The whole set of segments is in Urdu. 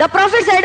The Prophet said,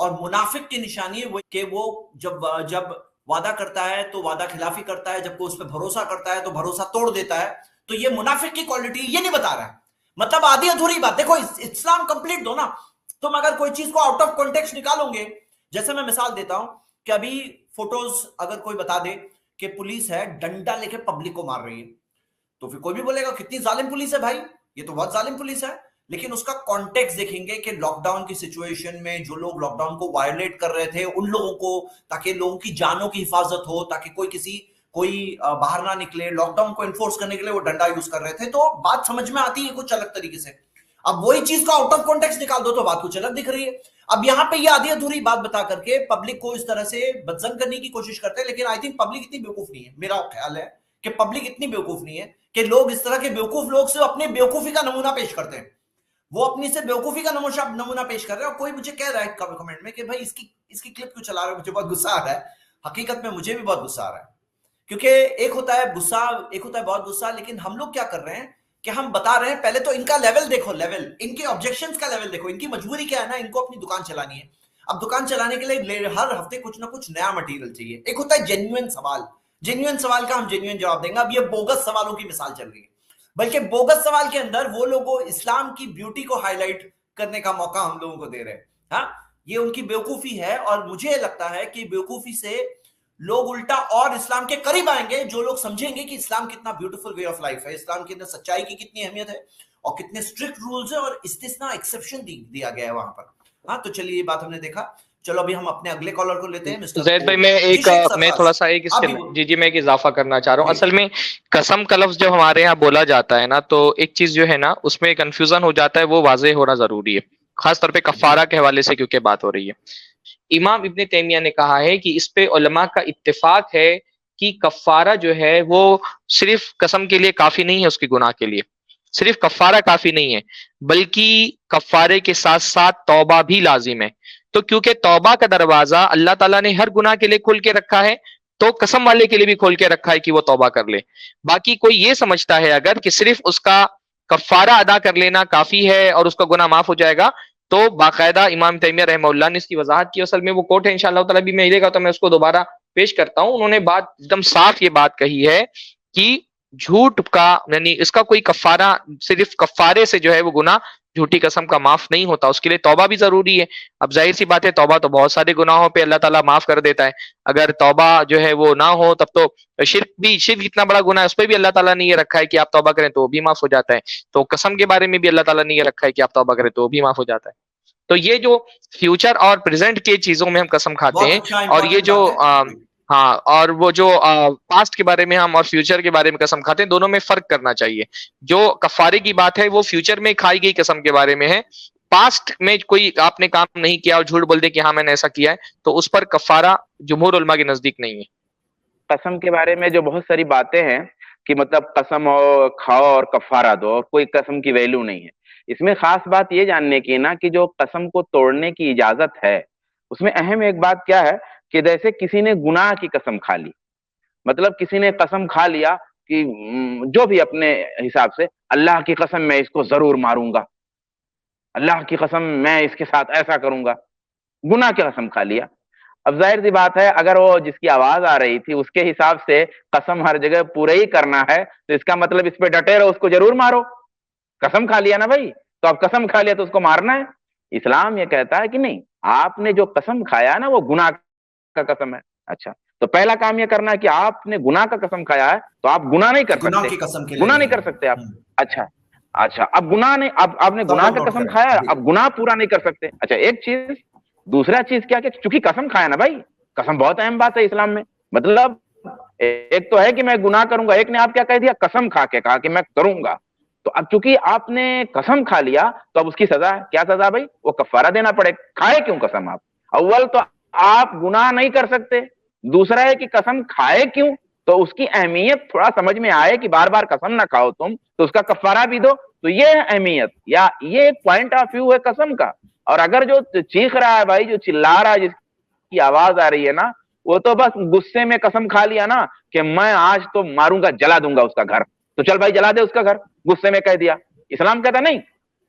اور منافق کی نشانی وہ کہ وہ جب وعدہ کرتا ہے تو وعدہ خلافی کرتا ہے، جب کوئی اس پہ بھروسہ کرتا ہے تو بھروسہ توڑ دیتا ہے. تو یہ منافق کی کوالٹی یہ نہیں بتا رہا ہے، مطلب آدھی ادھوری بات. دیکھو اسلام کمپلیٹ دو نا. تم اگر کوئی چیز کو آؤٹ آف کانٹیکسٹ نکالو گے، جیسے میں مثال دیتا ہوں کہ ابھی فوٹوز اگر کوئی بتا دے کہ پولیس ہے ڈنڈا لے کے پبلک کو مار رہی ہے، تو پھر کوئی بھی بولے گا کتنی ظالم پولیس ہے بھائی، یہ تو بہت ظالم پولیس ہے. لیکن اس کا کانٹیکس دیکھیں گے کہ لاک ڈاؤن کی سچویشن میں جو لوگ لاک ڈاؤن کو وائلیٹ کر رہے تھے ان لوگوں کو، تاکہ لوگوں کی جانوں کی حفاظت ہو، تاکہ کوئی باہر نہ نکلے، لاک ڈاؤن کو انفورس کرنے کے لیے وہ ڈنڈا یوز کر رہے تھے. تو بات سمجھ میں آتی ہے کچھ الگ طریقے سے. اب وہی چیز کو آؤٹ آف کانٹیکسٹ نکال دو تو بات کچھ الگ دکھ رہی ہے. اب یہاں پہ یہ آدھی ادھوری بات بتا کر کے پبلک کو اس طرح سے بدزن کرنے کی کوشش کرتے ہیں. لیکن آئی تھنک پبلک اتنی بیوقوف نہیں ہے، میرا خیال ہے کہ پبلک اتنی بیوقوف نہیں ہے کہ لوگ اس طرح کے بیوقوف لوگ سے اپنے بیوقوفی کا نمونہ پیش کرتے ہیں. وہ اپنی سے بیوقوفی کا نمونہ پیش کر رہے ہیں. اور کوئی مجھے کہہ رہا ہے کمنٹ میں کہ بھائی اس کی کلپ کیوں چلا رہے ہو، مجھے بہت غصہ آ رہا ہے. حقیقت میں مجھے بھی بہت غصہ آ رہا ہے، کیونکہ ایک ہوتا ہے غصہ، ایک ہوتا ہے بہت غصہ. لیکن ہم لوگ کیا کر رہے ہیں کہ ہم بتا رہے ہیں، پہلے تو ان کا لیول دیکھو، لیول ان کے آبجیکشنز کا لیول دیکھو. ان کی مجبوری کیا ہے نا، ان کو اپنی دکان چلانی ہے. اب دکان چلانے کے لیے ہر ہفتے کچھ نہ کچھ نیا مٹیریل چاہیے. ایک ہوتا ہے جینوئن سوال، جینوئن سوال کا ہم جینوئن جواب دیں گے. اب یہ بوگس سوالوں کی مثال چل رہی ہے، بلکہ بوگس سوال کے اندر وہ لوگوں اسلام کی بیوٹی کو ہائی لائٹ کرنے کا موقع ہم لوگوں کو دے رہے ہیں. ہاں، یہ ان کی بیوقوفی ہے. اور مجھے لگتا ہے کہ بیوقوفی سے لوگ الٹا اور اسلام کے قریب آئیں گے، جو لوگ سمجھیں گے کہ اسلام کتنا بیوٹیفل وے آف لائف ہے، اسلام کے اندر سچائی کی کتنی اہمیت ہے اور کتنے اسٹرکٹ رولز ہیں اور استثنا ایکسیپشن دیا گیا ہے وہاں پر. ہاں، تو چلیے یہ بات ہم نے دیکھا. چلو ابھی ہم اپنے اگلے کالر کو لیتے ہیں. زید بھائی میں تھوڑا سا ایک میں ایک اضافہ کرنا چاہ رہا ہوں. اصل میں قسم کا لفظ جب ہمارے یہاں بولا جاتا ہے نا، تو ایک چیز جو ہے نا اس میں کنفیوژن ہو جاتا ہے، وہ واضح ہونا ضروری ہے، خاص طور پہ کفارہ کے حوالے سے کیونکہ بات ہو رہی ہے. امام ابن تیمیہ نے کہا ہے کہ اس پہ علماء کا اتفاق ہے کہ کفارہ جو ہے وہ صرف قسم کے لیے کافی نہیں ہے، اس کی گناہ کے لیے صرف کفارہ کافی نہیں ہے، بلکہ کفارے کے ساتھ ساتھ توبہ بھی لازم ہے. تو کیونکہ توبہ کا دروازہ اللہ تعالیٰ نے ہر گناہ کے لیے کھول کے رکھا ہے، تو قسم والے کے لیے بھی کھول کے رکھا ہے کہ وہ توبہ کر لے. باقی کوئی یہ سمجھتا ہے اگر کہ صرف اس کا کفارہ ادا کر لینا کافی ہے اور اس کا گناہ معاف ہو جائے گا، تو باقاعدہ امام تیمیہ رحمہ اللہ نے اس کی وضاحت کی. اصل میں وہ کوٹ ہے، انشاءاللہ تعالیٰ بھی ملے گا تو میں اس کو دوبارہ پیش کرتا ہوں. انہوں نے بات ایک دم صاف یہ بات کہی ہے کہ جھوٹ کا یعنی اس کا کوئی کفارہ، صرف کفارے سے جو ہے وہ گناہ جھوٹی قسم کا معاف نہیں ہوتا، اس کے لیے توبہ بھی ضروری ہے. اب ظاہر سی بات ہے توبہ تو بہت سارے گناہوں پہ اللہ تعالیٰ معاف کر دیتا ہے. اگر توبہ جو ہے وہ نہ ہو تب تو شرک اتنا بڑا گناہ ہے، اس پہ بھی اللہ تعالیٰ نے یہ رکھا ہے کہ آپ توبہ کریں تو وہ بھی معاف ہو جاتا ہے. تو قسم کے بارے میں بھی اللہ تعالیٰ نے یہ رکھا ہے کہ آپ توبہ کریں تو وہ بھی معاف ہو جاتا ہے. تو یہ جو فیوچر اور پریزنٹ کے چیزوں میں ہم قسم کھاتے ہیں، اور یہ جو ہاں اور وہ جو پاسٹ کے بارے میں ہم اور فیوچر کے بارے میں قسم کھاتے ہیں، دونوں میں فرق کرنا چاہیے. جو کفارے کی بات ہے وہ فیوچر میں کھائی گئی قسم کے بارے میں ہے. پاسٹ میں کوئی آپ نے کام نہیں کیا اور جھوٹ بول دے کہ ہاں میں نے ایسا کیا ہے، تو اس پر کفارہ جمہور علماء کے نزدیک نہیں ہے. قسم کے بارے میں جو بہت ساری باتیں ہیں کہ مطلب قسم اور کھاؤ اور کفارہ دو اور کوئی قسم کی ویلیو نہیں ہے. اس میں خاص بات یہ جاننے کی نا کہ جو قسم کو توڑنے کی اجازت ہے، اس میں اہم ایک بات کیا ہے کہ جیسے کسی نے گناہ کی قسم کھا لی، مطلب کسی نے قسم کھا لیا کہ جو بھی اپنے حساب سے اللہ کی قسم میں اس کو ضرور ماروں گا، اللہ کی قسم میں اس کے ساتھ ایسا کروں گا، گناہ کی قسم کھا لیا. اب ظاہر سی بات ہے اگر وہ جس کی آواز آ رہی تھی اس کے حساب سے قسم ہر جگہ پورا ہی کرنا ہے، تو اس کا مطلب اس پہ ڈٹے رہو، اس کو ضرور مارو. قسم کھا لیا نا بھائی، تو اب قسم کھا لیا تو اس کو مارنا ہے. اسلام یہ کہتا ہے کہ نہیں، آپ نے جو قسم کھایا نا وہ گناہ کا قسم ہے. اچھا، تو پہلا کام یہ کرنا ہے کہ آپ نے گناہ کا قسم کھایا ہے تو آپ گناہ نہیں کر سکتے، گناہ نہیں کر سکتے آپ. اچھا اب گناہ نہیں، اب آپ نے گناہ کا قسم کھایا، اب گناہ پورا نہیں کر سکتے. اچھا ایک چیز، دوسرا چیز کیا کہ چونکہ قسم کھایا نا بھائی، قسم بہت اہم بات ہے اسلام میں. مطلب ایک تو ہے کہ میں گناہ کروں گا، ایک نے آپ کیا کہہ دیا، قسم کھا کے کہا کہ میں کروں گا. تو اب چونکہ آپ نے قسم کھا لیا تو اب اس کی سزا ہے. کیا سزا بھائی؟ وہ کفارہ دینا پڑے. کھائے کیوں قسم آپ؟ اول تو آپ گناہ نہیں کر سکتے، دوسرا ہے کہ قسم کھائے کیوں، تو اس کی اہمیت تھوڑا سمجھ میں آئے کہ بار بار قسم نہ کھاؤ تم، تو اس کا کفارہ بھی دو. تو یہ اہمیت یا یہ ایک پوائنٹ آف ویو ہے قسم کا. اور اگر جو چیخ رہا ہے بھائی، جو چلا رہا ہے، جس کی آواز آ رہی ہے نا، وہ تو بس غصے میں قسم کھا لیا نا کہ میں آج تو ماروں گا، جلا دوں گا اس کا گھر، تو چل بھائی جلا دے اس کا گھر، غصے میں کہہ دیا. اسلام کہتا نہیں،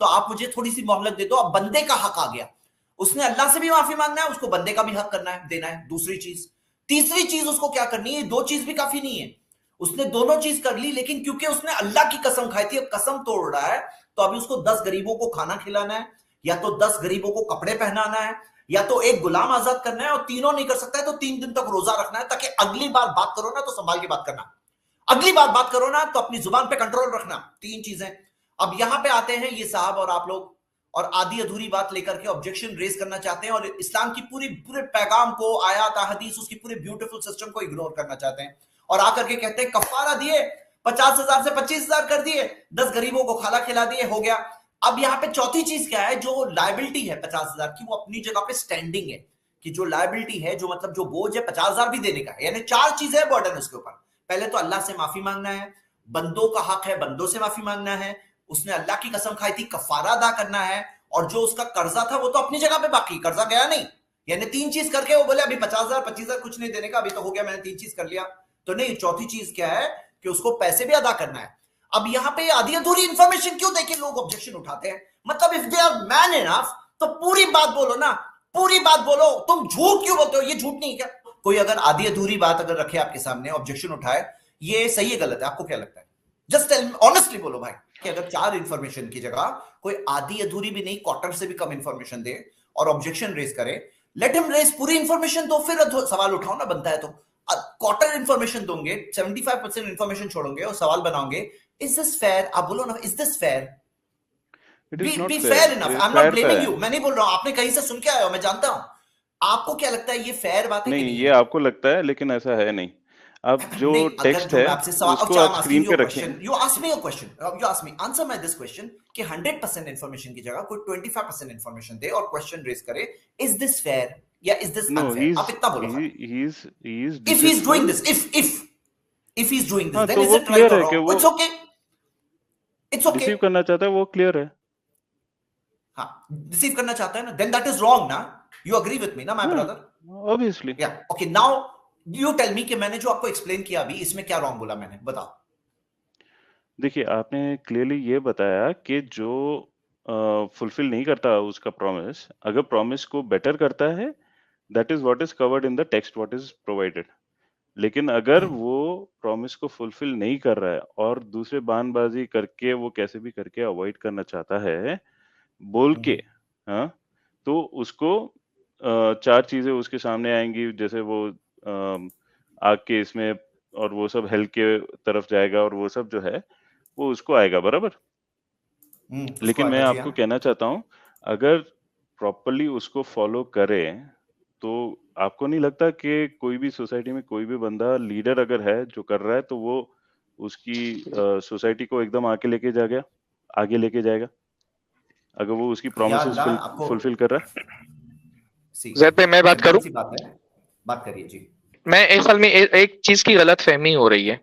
تو آپ مجھے تھوڑی سی مہلت دے دو. اب بندے کا حق آ گیا, اس نے اللہ سے بھی معافی مانگنا ہے, اس کو بندے کا بھی حق کرنا ہے, دینا ہے. دوسری چیز, تیسری چیز اس کو کیا کرنی ہے, دو چیز بھی کافی نہیں ہے, اس نے دونوں چیز کر لی, لیکن کیونکہ اس نے اللہ کی قسم کھائی تھی, اب قسم توڑ رہا ہے, تو ابھی اس کو 10 غریبوں کو کھانا کھلانا ہے, یا تو 10 غریبوں کو کپڑے پہنانا ہے, یا تو ایک غلام آزاد کرنا ہے, اور تینوں نہیں کر سکتا ہے تو 3 دن تک روزہ رکھنا ہے, تاکہ اگلی بار بات کرو نا تو سنبھال کے بات کرنا, اگلی بار بات کرو نا تو اپنی زبان پہ کنٹرول رکھنا. 3 چیزیں. اب یہاں پہ آتے ہیں یہ صاحب اور آپ لوگ, اور آدھی ادھوری بات لے کر کے آبجیکشن ریز کرنا چاہتے ہیں, اور اسلام کی پورے پیغام کو, آیات احادیث, اس کی پورے بیوٹیفل سسٹم کو اگنور کرنا چاہتے ہیں, اور آ کر کے کہتے ہیں کفارہ دیے, 50,000 سے 25,000 کر دیے, 10 غریبوں کو کھانا کھلا دیے, ہو گیا. اب یہاں پہ چوتھی چیز کیا ہے, جو لائبلٹی ہے 50,000 کی, وہ اپنی جگہ پہ سٹینڈنگ ہے, کہ جو لائبلٹی ہے, جو مطلب جو بوجھ ہے 50,000 بھی دینے کا ہے, یعنی 4 چیزیں برڈن اس کے اوپر. پہلے تو اللہ سے معافی مانگنا ہے, بندوں کا حق ہے بندوں سے معافی مانگنا ہے, اس نے اللہ کی قسم کھائی تھی کفارہ ادا کرنا ہے, اور جو اس کا قرضہ تھا وہ تو اپنی جگہ پہ باقی, قرضہ گیا نہیں. یعنی 3 چیز کر کے وہ بولے ابھی 50,000 25,000 کچھ نہیں دینے کا, ابھی تو ہو گیا, میں نے 3 چیز کر لیا. تو نہیں, چوتھی چیز کیا ہے کہ اس کو پیسے بھی ادا کرنا ہے. اب یہاں پہ آدھی ادھوری انفارمیشن کیوں دے کے لوگ آبجیکشن اٹھاتے ہیں, مطلب if they are man enough تو پوری بات بولو نا, پوری بات بولو. تم جھوٹ کیوں بولتے ہو, یہ جھوٹ نہیں کیا؟ کوئی اگر آدھی ادھوری بات اگر رکھے آپ کے سامنے, آبجیکشن اٹھائے, یہ صحیح ہے غلط ہے, آپ کو کیا لگتا ہے؟ جسٹ آنیسٹلی بولو بھائی, کہ اگر 4 انفارمیشن کی جگہ کوئی آدھی ادھوری بھی نہیں, کوارٹر سے بھی کم انفارمیشن دے اور آبجیکشن ریز کرے, لیٹ ہم ریز پوری انفارمیشن دو, پھر سوال اٹھاؤ نا, بنتا ہے تو. کوارٹر انفارمیشن دوں گے, 75% انفارمیشن چھوڑوں گے اور سوال بناؤں گے, is this fair? آپ بولو نا, is this fair? Be fair enough. I'm not blaming you. میں نہیں بول رہا ہوں, آپ نے کہیں سے سن کے آئے ہو, میں جانتا ہوں. آپ کو کیا لگتا ہے یہ فیئر بات ہے؟ نہیں, یہ آپ کو لگتا ہے, لیکن ایسا ہے نہیں. اب جو ٹیکسٹ ہے اس کو آپ اسکرین پہ رکھیں. You ask me a question. You ask me. Answer my this question کہ 100% انفارمیشن کی جگہ کوئی 25% انفارمیشن دے اور کوشچن ریز کرے, is this fair یا is this unfair? آپ اتنا بولو. If he is doing this, if he is doing this, then is it right or wrong? It's okay. It's okay. Receive کرنا چاہتا ہے وہ کلیئر ہے. ہاں, ریسیو کرنا چاہتا ہے نا, then that is wrong نا. You agree with me نا my brother? Obviously. Yeah. Okay, now you tell me کہ میں نے جو آپ کو ایکسپلین کیا ابھی, اس میں کیا رانگ بولا میں نے, بتاؤ. دیکھیے, آپ نے کلیئرلی یہ بتایا کہ جو فلفل نہیں کرتا اس کا پرومس, اگر پرومس کو بیٹر کرتا ہے, that is what is chord in the text what is provided. لیکن اگر وہ پرومس کو فلفل نہیں کر رہا ہے اور دوسرے بان بازی کر کے وہ کیسے بھی کر کے اوائڈ کرنا چاہتا ہے بول کے, ہاں, تو اس کو 4 چیزیں اس کے سامنے آئیں گی, جیسے وہ آگ کے اس میں, اور وہ سب ہیل کے طرف جائے گا, اور وہ سب جو ہے وہ اس کو آئے گا, برابر. لیکن میں آپ کو کہنا چاہتا ہوں, اگر پراپرلی اس کو فالو کرے تو آپ کو نہیں لگتا کہ کوئی بھی سوسائٹی میں کوئی بھی بندہ لیڈر اگر ہے جو کر رہا ہے تو وہ اس کی سوسائٹی کو ایک دم آگے لے کے جائے گا اگر وہ اس کی پرومسز فلفل کر رہا ہے. زید پہ میں بات کروں, بات کریے جی. میں اصل میں ایک چیز کی غلط فہمی ہو رہی ہے.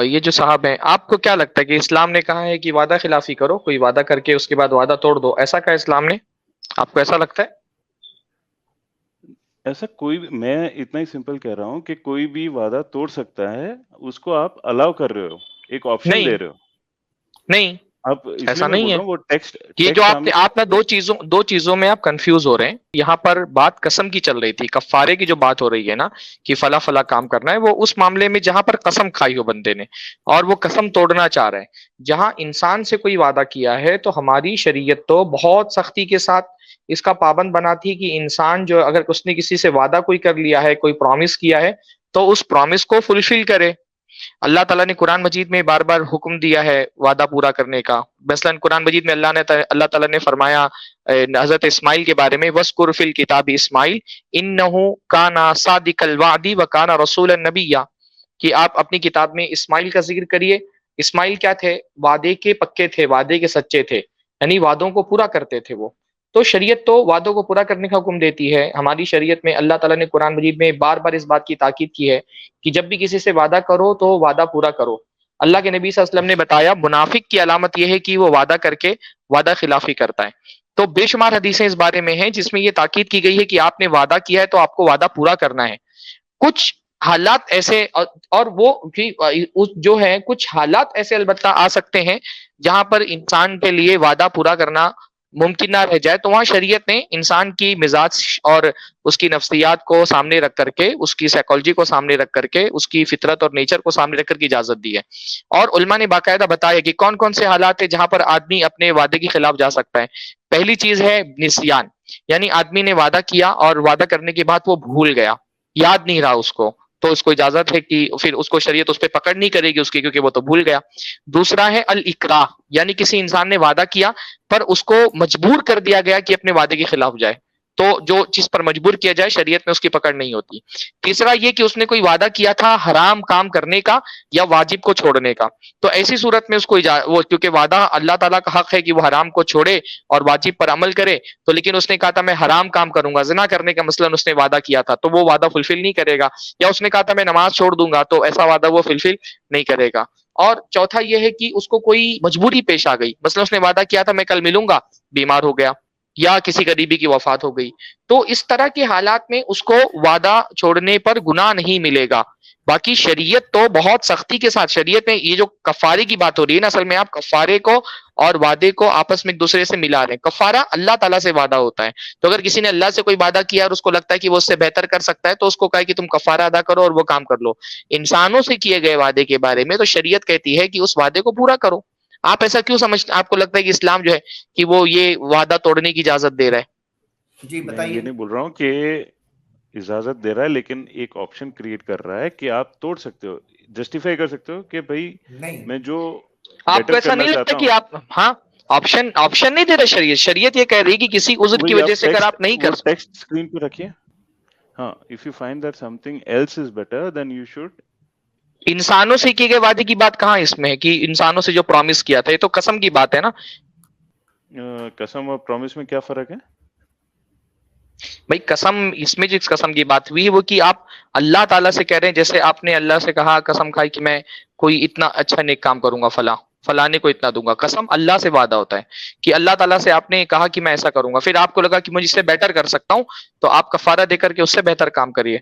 یہ جو صاحب ہیں, آپ کو کیا لگتا ہے کہ اسلام نے کہا ہے کہ وعدہ خلافی کرو, کوئی وعدہ کر کے اس کے بعد وعدہ توڑ دو, ایسا کہا اسلام نے؟ آپ کو ایسا لگتا ہے؟ ایسا کوئی, میں اتنا ہی سمپل کہہ رہا ہوں کہ کوئی بھی وعدہ توڑ سکتا ہے, اس کو آپ الاؤ کر رہے ہو, ایک آپشن دے رہے ہو. نہیں, ایسا نہیں ہے. وہ ٹیکسٹ, یہ جو آپ نا دو چیزوں میں آپ کنفیوز ہو رہے ہیں. یہاں پر بات قسم کی چل رہی تھی, کفارے کی جو بات ہو رہی ہے نا کہ فلاں فلاں کام کرنا ہے, وہ اس معاملے میں جہاں پر قسم کھائی ہو بندے نے اور وہ قسم توڑنا چاہ رہے ہیں. جہاں انسان سے کوئی وعدہ کیا ہے تو ہماری شریعت تو بہت سختی کے ساتھ اس کا پابند بناتی کہ انسان جو اگر اس نے کسی سے وعدہ کوئی کر لیا ہے, کوئی پرومس کیا ہے, تو اس پرومس کو فلفل کرے. اللہ تعالیٰ نے قرآن مجید میں بار بار حکم دیا ہے وعدہ پورا کرنے کا. مثلاً قرآن مجید میں اللہ تعالیٰ نے فرمایا حضرت اسماعیل کے بارے میں, وَذْكُرْ فِي الْكِتَابِ اسماعیل إِنَّهُ كَانَ صَادِقَ الْوَعْدِ وَكَانَ رَسُولًا نَبِيًّا, کہ آپ اپنی کتاب میں اسماعیل کا ذکر کریے. اسماعیل کیا تھے؟ وعدے کے پکے تھے, وعدے کے سچے تھے, یعنی وعدوں کو پورا کرتے تھے وہ. تو شریعت تو وعدوں کو پورا کرنے کا حکم دیتی ہے. ہماری شریعت میں اللہ تعالیٰ نے قرآن مجید میں بار بار اس بات کی تاکید کی ہے کہ جب بھی کسی سے وعدہ کرو تو وعدہ پورا کرو. اللہ کے نبی صلی اللہ علیہ وسلم نے بتایا منافق کی علامت یہ ہے کہ وہ وعدہ کر کے وعدہ خلافی کرتا ہے. تو بے شمار حدیثیں اس بارے میں ہیں جس میں یہ تاکید کی گئی ہے کہ آپ نے وعدہ کیا ہے تو آپ کو وعدہ پورا کرنا ہے. کچھ حالات ایسے اور وہ جو ہے کچھ حالات ایسے البتہ آ سکتے ہیں جہاں پر انسان کے لیے وعدہ پورا کرنا ممکن نہ رہ جائے، تو وہاں شریعت نے انسان کی مزاج اور اس کی نفسیات کو سامنے رکھ کر کے، اس کی سائیکالوجی کو سامنے رکھ کر کے، اس کی فطرت اور نیچر کو سامنے رکھ کر کے اجازت دی ہے. اور علماء نے باقاعدہ بتایا کہ کون کون سے حالات ہیں جہاں پر آدمی اپنے وعدے کے خلاف جا سکتا ہے. پہلی چیز ہے نسیان، یعنی آدمی نے وعدہ کیا اور وعدہ کرنے کے بعد وہ بھول گیا، یاد نہیں رہا اس کو، تو اس کو اجازت ہے کہ پھر اس کو شریعت اس پہ پکڑ نہیں کرے گی اس کی، کیونکہ وہ تو بھول گیا. دوسرا ہے الاکراہ، یعنی کسی انسان نے وعدہ کیا پر اس کو مجبور کر دیا گیا کہ اپنے وعدے کے خلاف جائے، تو جو چیز پر مجبور کیا جائے شریعت میں اس کی پکڑ نہیں ہوتی. تیسرا یہ کہ اس نے کوئی وعدہ کیا تھا حرام کام کرنے کا یا واجب کو چھوڑنے کا، تو ایسی صورت میں اس کو وہ کیونکہ وعدہ اللہ تعالیٰ کا حق ہے کہ وہ حرام کو چھوڑے اور واجب پر عمل کرے، تو لیکن اس نے کہا تھا میں حرام کام کروں گا، زنا کرنے کا مثلا اس نے وعدہ کیا تھا، تو وہ وعدہ فلفل نہیں کرے گا. یا اس نے کہا تھا میں نماز چھوڑ دوں گا، تو ایسا وعدہ وہ فلفل نہیں کرے گا. اور چوتھا یہ ہے کہ اس کو کوئی مجبوری پیش آ گئی، مثلا اس نے وعدہ کیا تھا میں کل ملوں گا، بیمار ہو گیا یا کسی قریبی کی وفات ہو گئی، تو اس طرح کے حالات میں اس کو وعدہ چھوڑنے پر گناہ نہیں ملے گا. باقی شریعت تو بہت سختی کے ساتھ، شریعت میں یہ جو کفارے کی بات ہو رہی ہے نا، اصل میں آپ کفارے کو اور وعدے کو آپس میں ایک دوسرے سے ملا رہے ہیں. کفارہ اللہ تعالیٰ سے وعدہ ہوتا ہے، تو اگر کسی نے اللہ سے کوئی وعدہ کیا اور اس کو لگتا ہے کہ وہ اس سے بہتر کر سکتا ہے تو اس کو کہا کہ تم کفارہ ادا کرو اور وہ کام کر لو. انسانوں سے کیے گئے وعدے کے بارے میں تو شریعت کہتی ہے کہ اس وعدے کو پورا کرو. آپ ایسا کیوں سمجھتے، آپ کو لگتا ہے کہ اسلام جو ہے کہ وہ یہ وعدہ توڑنے کی اجازت دے رہا ہے؟ جی میں بتائیے. یہ نہیں بول رہا ہوں کہ اجازت دے رہا ہے، لیکن ایک آپشن کریٹ کر رہا ہے کہ آپ توڑ سکتے ہو، جسٹیفائی کر سکتے ہو کہ بھائی میں جو آپ کو ایسا نہیں لگتا کہ آپ ہاں آپشن نہیں دے رہا شریعت یہ کہہ رہی کہ کسی عذر کی وجہ سے اگر آپ نہیں کر سکتے. ٹیکسٹ اسکرین پہ رکھیے. ہاں if you find that something else is better than you should. انسانوں سے کیے گئے وعدے کی بات کہاں اس میں ہے کہ انسانوں سے جو پرومس کیا تھا، یہ تو قسم کی بات ہے نا. قسم اور پرومس میں کیا فرق ہے بھائی؟ قسم اس میں جس قسم کی بات ہوئی وہ کہ آپ اللہ تعالیٰ سے کہہ رہے ہیں، جیسے آپ نے اللہ سے کہا قسم کھائی کہ میں کوئی اتنا اچھا نیک کام کروں گا، فلانے کو اتنا دوں گا. قسم اللہ سے وعدہ ہوتا ہے کہ اللہ تعالیٰ سے آپ نے کہا کہ میں ایسا کروں گا، پھر آپ کو لگا کہ مجھ سے بہتر کر سکتا ہوں تو آپ کفارہ دے کر کے اس سے بہتر کام کریے.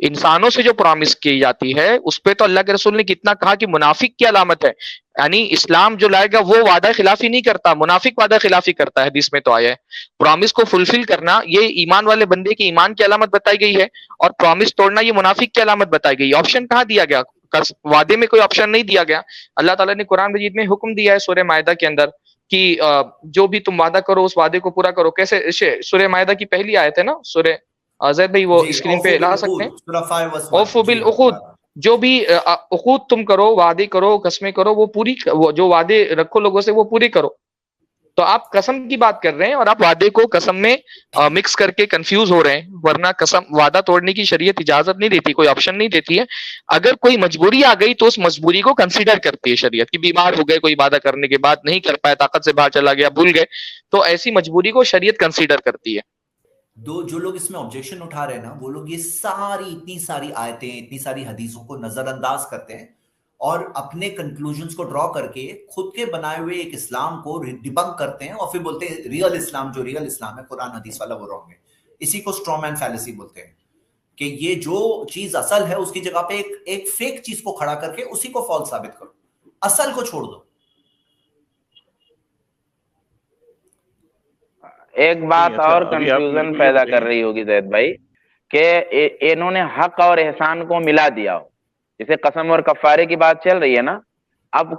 انسانوں سے جو پرامس کی جاتی ہے اس پہ تو اللہ کے رسول نے کتنا کہا کہ منافق کی علامت ہے، یعنی اسلام جو لائے گا وہ وعدہ خلافی نہیں کرتا، منافق وعدہ خلافی کرتا ہے. حدیث میں تو آیا ہے پرامس کو فلفل کرنا یہ ایمان والے بندے کے ایمان کی علامت بتائی گئی ہے، اور پرامس توڑنا یہ منافق کی علامت بتائی گئی. آپشن کہاں دیا گیا؟ وعدے میں کوئی آپشن نہیں دیا گیا. اللہ تعالیٰ نے قرآن مجید میں حکم دیا ہے سورہ مائدہ کے اندر کہ جو بھی تم وعدہ کرو اس وعدے کو پورا کرو. کیسے؟ سورہ مائدہ کی پہلی آیت ہے نا، سورہ زید بھائی وہ اسکرین پہ لا سکتے ہیں. اوفوا بالعقود، جو بھی عقود تم کرو، وعدے کرو، قسمیں کرو، وہ پوری، جو وعدے رکھو لوگوں سے وہ پوری کرو. تو آپ قسم کی بات کر رہے ہیں اور آپ وعدے کو قسم میں مکس کر کے کنفیوز ہو رہے ہیں، ورنہ قسم وعدہ توڑنے کی شریعت اجازت نہیں دیتی، کوئی آپشن نہیں دیتی ہے. اگر کوئی مجبوری آ گئی تو اس مجبوری کو کنسیڈر کرتی ہے شریعت، کہ بیمار ہو گئے، کوئی وعدہ کرنے کے بعد نہیں کر پائے، طاقت سے باہر چلا گیا، بھول گئے، تو ایسی مجبوری کو شریعت کنسیڈر کرتی ہے. جو لوگ اس میں آبجیکشن اٹھا رہے ہیں نا، وہ لوگ یہ اتنی ساری آیتیں، اتنی ساری حدیثوں کو نظر انداز کرتے ہیں اور اپنے کنکلوژنز کو ڈرا کر کے خود کے بنائے ہوئے ایک اسلام کو ڈیبنک کرتے ہیں، اور پھر بولتے ہیں ریئل اسلام، جو ریئل اسلام ہے قرآن حدیث والا، وہ رانگ ہے. اسی کو اسٹرا مین فیلیسی بولتے ہیں، کہ یہ جو چیز اصل ہے اس کی جگہ پہ ایک فیک چیز کو کھڑا کر کے اسی کو فالس ثابت کرو، اصل کو چھوڑ دو. ایک بات اور کنفیوژن پیدا کر رہی ہوگی زید بھائی، کہ انہوں نے حق اور احسان کو ملا دیا ہو. جیسے قسم اور کفارے کی بات چل رہی ہے نا، اب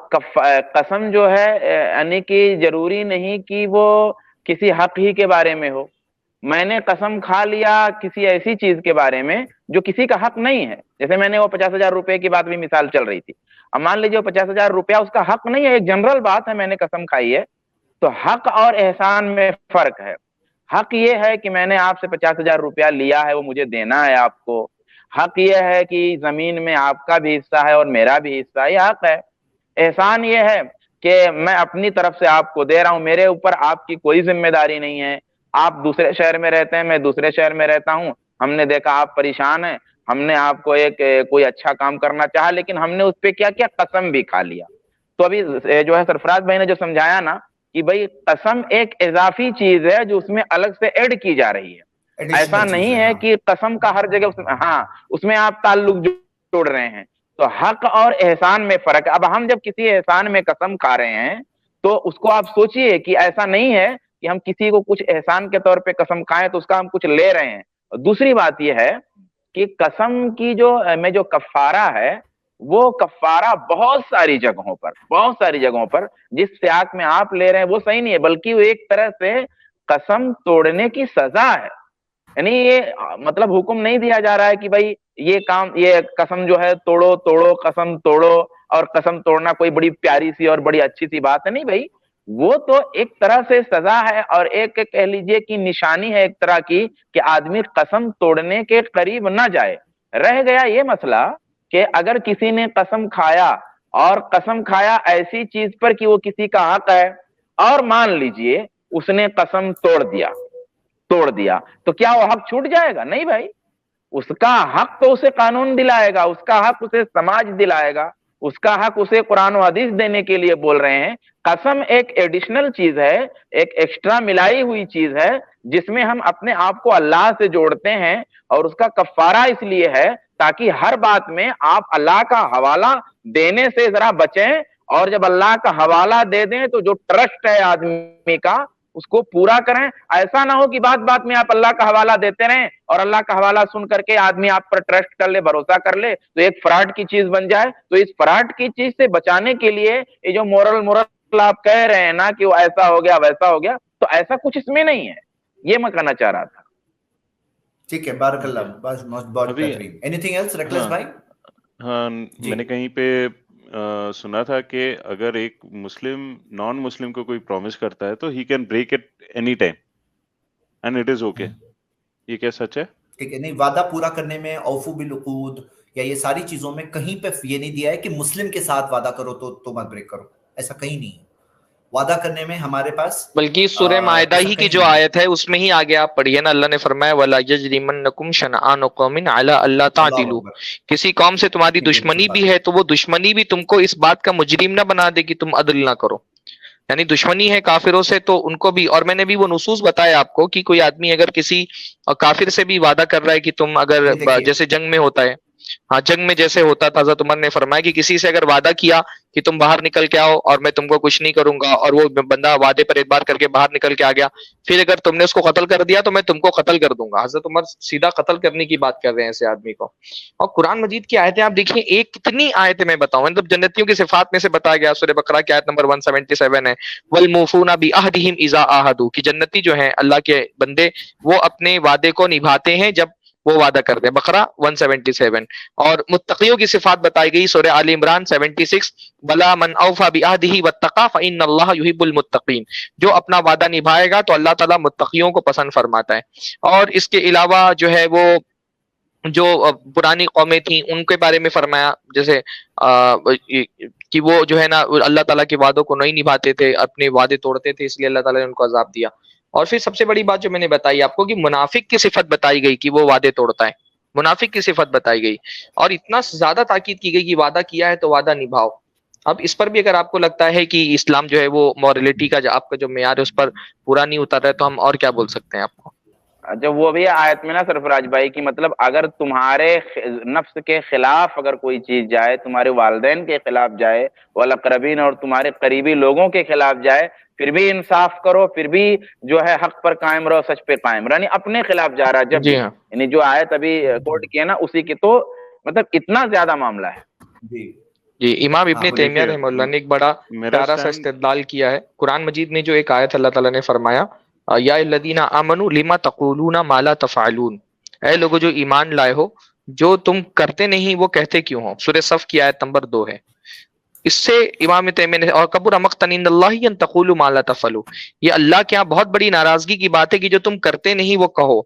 قسم جو ہے یعنی کہ ضروری نہیں کہ وہ کسی حق ہی کے بارے میں ہو. میں نے قسم کھا لیا کسی ایسی چیز کے بارے میں جو کسی کا حق نہیں ہے. جیسے میں نے وہ 50,000 روپے کی بات بھی مثال چل رہی تھی. اب مان لیجیے 50,000 روپیہ اس کا حق نہیں ہے، ایک جنرل بات ہے، میں نے قسم کھائی ہے. تو حق اور احسان میں فرق ہے. حق یہ ہے کہ میں نے آپ سے 50,000 روپیہ لیا ہے، وہ مجھے دینا ہے آپ کو. حق یہ ہے کہ زمین میں آپ کا بھی حصہ ہے اور میرا بھی حصہ ہے، یہ حق ہے. احسان یہ ہے کہ میں اپنی طرف سے آپ کو دے رہا ہوں، میرے اوپر آپ کی کوئی ذمہ داری نہیں ہے. آپ دوسرے شہر میں رہتے ہیں، میں دوسرے شہر میں رہتا ہوں، ہم نے دیکھا آپ پریشان ہیں، ہم نے آپ کو کوئی اچھا کام کرنا چاہا، لیکن ہم نے اس پہ کیا کیا؟ قسم بھی کھا لیا. تو ابھی جو ہے سرفراز بھائی نے جو سمجھایا نا کہ بھائی قسم ایک اضافی چیز ہے جو اس میں الگ سے ایڈ کی جا رہی ہے. ایسا نہیں ہے کہ قسم کا ہر جگہ اس میں آپ تعلق توڑ رہے ہیں. تو حق اور احسان میں فرق ہے. اب ہم جب کسی احسان میں قسم کھا رہے ہیں تو اس کو آپ سوچئے کہ ایسا نہیں ہے کہ ہم کسی کو کچھ احسان کے طور پہ قسم کھائیں تو اس کا ہم کچھ لے رہے ہیں. دوسری بات یہ ہے کہ قسم کی جو کفارہ ہے وہ کفارہ بہت ساری جگہوں پر جس سیاق میں آپ لے رہے ہیں وہ صحیح نہیں ہے، بلکہ وہ ایک طرح سے قسم توڑنے کی سزا ہے. یعنی یہ مطلب حکم نہیں دیا جا رہا ہے کہ بھائی یہ قسم جو ہے توڑو قسم توڑو، اور قسم توڑنا کوئی بڑی پیاری سی اور بڑی اچھی سی بات ہے. نہیں بھائی، وہ تو ایک طرح سے سزا ہے اور ایک کہہ لیجئے کہ نشانی ہے ایک طرح کی کہ آدمی قسم توڑنے کے قریب نہ جائے. رہ گیا یہ مسئلہ کہ اگر کسی نے قسم کھایا اور قسم کھایا ایسی چیز پر کہ وہ کسی کا حق ہے، اور مان لیجئے اس نے قسم توڑ دیا تو کیا وہ حق چھوٹ جائے گا؟ نہیں بھائی، اس کا حق تو اسے قانون دلائے گا، اس کا حق اسے سماج دلائے گا، اس کا حق اسے قرآن و حدیث دینے کے لیے بول رہے ہیں. قسم ایک ایڈیشنل چیز ہے، ایک ایکسٹرا ملائی ہوئی چیز ہے جس میں ہم اپنے آپ کو اللہ سے جوڑتے ہیں، اور اس کا کفارہ اس لیے ہے تاکہ ہر بات میں آپ اللہ کا حوالہ دینے سے ذرا بچیں، اور جب اللہ کا حوالہ دے دیں تو جو ٹرسٹ ہے آدمی کا اس کو پورا کریں. ایسا نہ ہو کہ بات بات میں آپ اللہ کا حوالہ دیتے رہیں اور اللہ کا حوالہ سن کر کے آدمی آپ پر ٹرسٹ کر لے، بھروسہ کر لے تو ایک فراڈ کی چیز بن جائے. تو اس فراڈ کی چیز سے بچانے کے لیے یہ جو مورل آپ کہہ رہے ہیں نا کہ وہ ایسا ہو گیا ویسا ہو گیا، تو ایسا کچھ اس میں نہیں ہے. یہ میں کہنا چاہ رہا تھا. ٹھیک ہے، بارک اللہ. اینی تھنگ ایلس ریکلیس بھائی؟ ہاں، میں نے کہیں پہ سنا تھا کہ اگر ایک مسلم نان مسلم کو کوئی پرومس کرتا ہے تو he can break it any time and it is okay. یہ کیا سچ ہے؟ ٹھیک ہے، نہیں، وعدہ پورا کرنے میں اوفو بالعقود یا یہ ساری چیزوں میں کہیں پہ یہ نہیں دیا ہے کہ مسلم کے ساتھ وعدہ کرو تو مت بریک کرو. ایسا کہیں نہیں ہے. وعدہ کرنے میں ہمارے پاس بلکہ سورہ مائدہ ہی کی جو آیت ہے اس میں ہی آگے آپ پڑھیے نا، اللہ نے فرمایا وَلَا يَجْرِمَنَّكُمْ شَنَآنُ قَوْمٍ عَلَىٰ أَلَّا تَعْدِلُوا. کسی قوم سے تمہاری دشمنی بھی ہے تو وہ دشمنی بھی تم کو اس بات کا مجرم نہ بنا دے کہ تم عدل نہ کرو. یعنی دشمنی ہے کافروں سے تو ان کو بھی، اور میں نے بھی وہ نصوص بتایا آپ کو کہ کوئی آدمی اگر کسی کافر سے بھی وعدہ کر رہا ہے کہ تم اگر جیسے جنگ میں ہوتا ہے، ہاں جنگ میں جیسے ہوتا تھا، حضرت عمر نے فرمایا کہ کسی سے اگر وعدہ کیا کہ تم باہر نکل کے آؤ اور میں تم کو کچھ نہیں کروں گا، اور وہ بندہ وعدے پر اعتبار کر کے باہر نکل کے آ گیا، پھر اگر تم نے اس کو قتل کر دیا تو میں تم کو قتل کر دوں گا. حضرت عمر سیدھا قتل کرنے کی بات کر رہے ہیں ایسے آدمی کو. اور قرآن مجید کی آیتیں آپ دیکھیں، ایک کتنی آیتیں میں بتاؤں، مطلب جنتیوں کی صفات میں سے بتایا گیا. سورہ بقرہ کی آیت نمبر 177 ہے وَالْمُوفُونَ بِعَهْدِهِمْ إِذَا عَاهَدُوا، کہ جنتی جو ہیں اللہ کے بندے وہ اپنے وعدے کو نبھاتے ہیں جب وہ وعدہ کرتے ہیں. بقرہ 177. اور متقیوں کی صفات بتائی گئی سورہ آل عمران 76 بلا من اوفى بعهده واتقى فان الله يحب المتقين، جو اپنا وعدہ نبھائے گا تو اللہ تعالیٰ متقیوں کو پسند فرماتا ہے. اور اس کے علاوہ جو ہے وہ جو پرانی قومیں تھیں ان کے بارے میں فرمایا جیسے کہ وہ جو ہے نا اللہ تعالیٰ کے وعدوں کو نہیں نبھاتے تھے، اپنے وعدے توڑتے تھے، اس لیے اللہ تعالیٰ نے ان کو عذاب دیا. اور پھر سب سے بڑی بات جو میں نے بتائی آپ کو کہ منافق کی صفت بتائی گئی کہ وہ وعدے توڑتا ہے، منافق کی صفت بتائی گئی، اور اتنا زیادہ تاکید کی گئی کہ وعدہ کیا ہے تو وعدہ نبھاؤ. اب اس پر بھی اگر آپ کو لگتا ہے کہ اسلام جو ہے وہ مورلٹی کا جو آپ کا جو معیار ہے اس پر پورا نہیں اتر رہا ہے تو ہم اور کیا بول سکتے ہیں آپ کو؟ جب وہ بھی آیت میں نا سرفراز بھائی کی مطلب اگر تمہارے نفس کے خلاف اگر کوئی چیز جائے، تمہارے والدین کے خلاف جائے، والاقربین اور تمہارے قریبی لوگوں کے خلاف جائے، پھر بھی انصاف کرو، پھر بھی جو ہے حق پر قائم رہو، سچ پہ قائم رہو. یعنی اپنے خلاف جا رہا ہے جب جی ہاں، یعنی جو آیت ابھی کوٹ کی ہے نا اسی کی، تو مطلب اتنا زیادہ معاملہ ہے. جی امام ابن تیمیہ رحمہ اللہ نے ایک بڑا پیارا سا استدلال کیا ہے. قرآن مجید میں جو ایک آیت اللہ تعالیٰ نے فرمایا یا الذین آمنوا لما تقولون ما لا تفعلون، اے لوگو جو ایمان لائے ہو جو تم کرتے نہیں وہ کہتے کیوں ہو. سورہ صف کی آیت نمبر 2 ہے. اس سے امام تیمیہ نے اور کبر مقتا عند اللہ ان تقولوا ما لا تفعلوا، یہ اللہ کے ہاں بہت بڑی ناراضگی کی بات ہے کہ جو تم کرتے نہیں وہ کہو.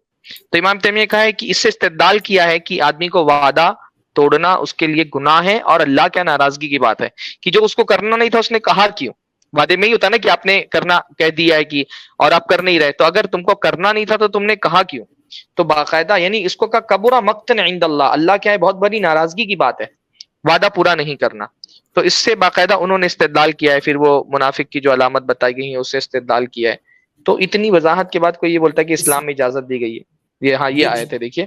تو امام تیمیہ نے کہا ہے کہ اس سے استدلال کیا ہے کہ آدمی کو وعدہ توڑنا اس کے لیے گناہ ہے اور اللہ کیا ناراضگی کی بات ہے کہ جو اس کو کرنا نہیں تھا اس نے کہا کیوں. وعدے میں ہی ہوتا نا کہ آپ نے کرنا کہہ دیا ہے کہ اور آپ کر نہیں رہے، تو اگر تم کو کرنا نہیں تھا تو تم نے کہا کیوں. تو باقاعدہ یعنی اس کو کا کبر مقتا عند اللہ، اللہ کیا ہے بہت بڑی ناراضگی کی بات ہے وعدہ پورا نہیں کرنا. تو اس سے باقاعدہ انہوں نے استدلال کیا ہے. پھر وہ منافق کی جو علامت بتائی گئی ہے اس سے استدلال کیا ہے. تو اتنی وضاحت کے بعد کوئی یہ بولتا ہے کہ اسلام میں اجازت دی گئی ہے. یہ ہاں یہ آیت ہے دیکھیے